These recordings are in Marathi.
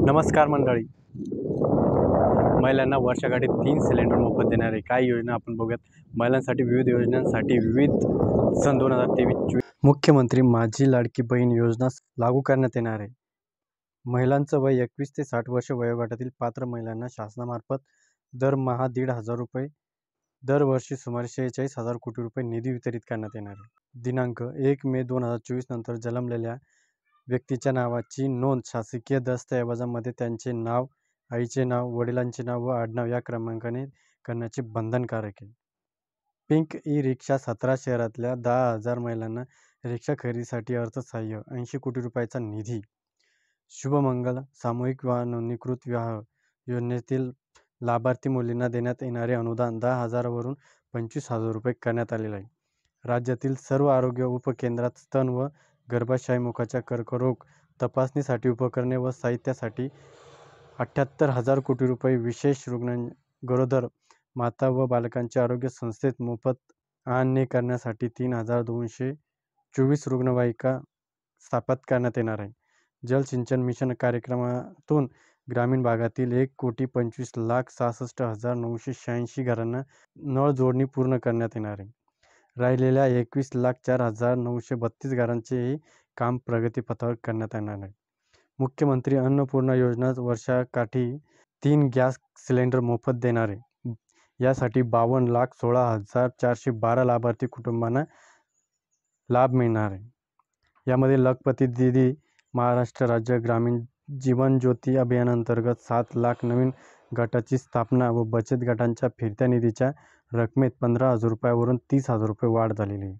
नमस्कार मंडळी. महिलांना वर्षाकाठी 3 सिलेंडर मोफत देणारे काही योजना आपण बघूयात. महिलांसाठी विविध योजनांसाठी विविध सन 2023-24 मुख्यमंत्री माझी लाडकी बहीण योजना लागू करण्यात येणार आहे. महिलांचं वय 21 ते 60 वर्ष वयोगटातील पात्र महिलांना शासनामार्फत दरमहा 1,500 रुपये, दरवर्षी सुमारे 46,000 कोटी रुपये निधी वितरित करण्यात येणार आहे. दिनांक 1 मे 2024 नंतर जन्मलेल्या व्यक्तीच्या नावाची नोंद शासकीय दस्तऐवजामध्ये त्यांचे नाव, आईचे नाव, वडिलांचे नाव व आडनाव या क्रमांकाने करण्याचे बंधनकारक आहे. पिंक ई-रिक्षा 17 शहरातल्या 10,000 महिलांना रिक्षा खरेदीसाठी अर्थसहाय्य 80 कोटी रुपयाचा निधी. शुभमंगल सामूहिक विवाह नोंदणीकृत विवाह योजनेतील लाभार्थी मुलींना देण्यात येणारे अनुदान 10,000 वरून 25,000 रुपये करण्यात आलेले आहे. राज्यातील सर्व आरोग्य उपकेंद्रात स्तन व गर्भाशयमुखाच्या कर्करोग तपासणीसाठी उपकरणे व साहित्यासाठी 78,000 कोटी रुपये. विशेष गरोदर माता व बालकांचे आरोग्य संस्थेत मोफत आणणे करण्यासाठी 3,224 रुग्णवाहिका स्थापित करण्यात येणार आहे. जलसिंचन मिशन कार्यक्रमातून ग्रामीण भागातील 1,25,66,986 घरांना नळ जोडणी पूर्ण करण्यात येणार आहे. राहिलेल्या 21,04,932 घरांचेही काम प्रगतीपथावर करण्यात येणार आहे. मुख्यमंत्री अन्नपूर्णा योजना वर्षाकाठी 3 गॅस सिलेंडर मोफत देणार आहे. यासाठी 52,16,412 लाभार्थी कुटुंबांना लाभ मिळणार आहे. यामध्ये लखपती दीदी महाराष्ट्र राज्य ग्रामीण जीवन ज्योती अभियानांतर्गत 7 लाख नवीन गटाची स्थापना व बचत गटांच्या फिरत्या निधीच्या रकमेत 15,000 रुपयावरून 30,000 रुपये वाढ झालेली आहे.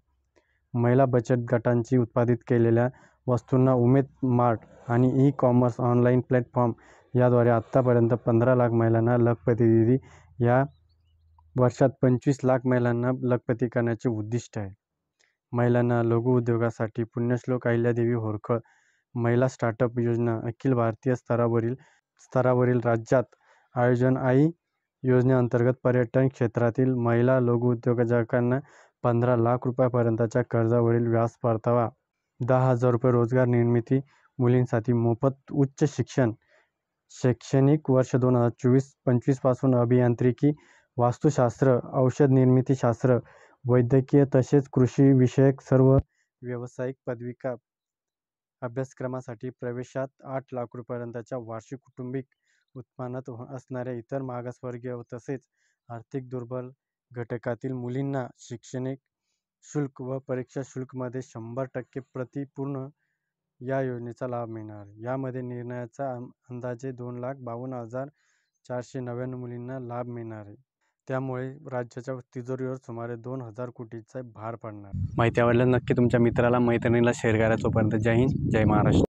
महिला बचत गटांची उत्पादित केलेल्या वस्तूंना उमेद मार्ट आणि ई-कॉमर्स ऑनलाईन प्लॅटफॉर्म याद्वारे आत्तापर्यंत 15 लाख महिलांना लखपती दीदी या वर्षात 25 लाख महिलांना लखपती करण्याचे उद्दिष्ट आहे. महिलांना लघु उद्योगासाठी पुण्यश्लोक अहिल्यादेवी होळकर महिला स्टार्टअप योजना अखिल भारतीय स्तरावरील राज्यात आयोजन आई योजनेअंतर्गत पर्यटन क्षेत्रातील महिला लघु उद्योजकांना 15 लाख रुपयापर्यंतच्या कर्जावरील व्याज परतावा, 10,000 रुपये रोजगार निर्मिती, मुलींसाठी मोफत उच्च शिक्षण. शैक्षणिक वर्ष 2024-25 पासून अभियांत्रिकी, वास्तुशास्त्र, औषध निर्मितीशास्त्र, वैद्यकीय तसेच कृषी विषयक सर्व व्यावसायिक पदविका अभ्यासक्रमासाठी प्रवेशात 8 लाख रुपयांपर्यंतच्या वार्षिक कौटुंबिक उत्पन्नात असणाऱ्या इतर मागासवर्गीय तसेच आर्थिक दुर्बल घटकातील मुलींना शैक्षणिक शुल्क व परीक्षा शुल्कमध्ये 100% प्रतिपूर्ण या योजनेचा लाभ मिळणार आहे. यामध्ये निर्णयाचा अंदाजे 2,52,499 मुलींना लाभ मिळणार आहे. त्यामुळे राज्याच्या तिजोरीवर सुमारे 2,000 कोटींचा भार पडणार. माहिती आवडल्यास नक्की तुमच्या मित्राला मैत्रिणीला शेअर करा. तोपर्यंत जय हिंद, जय महाराष्ट्र.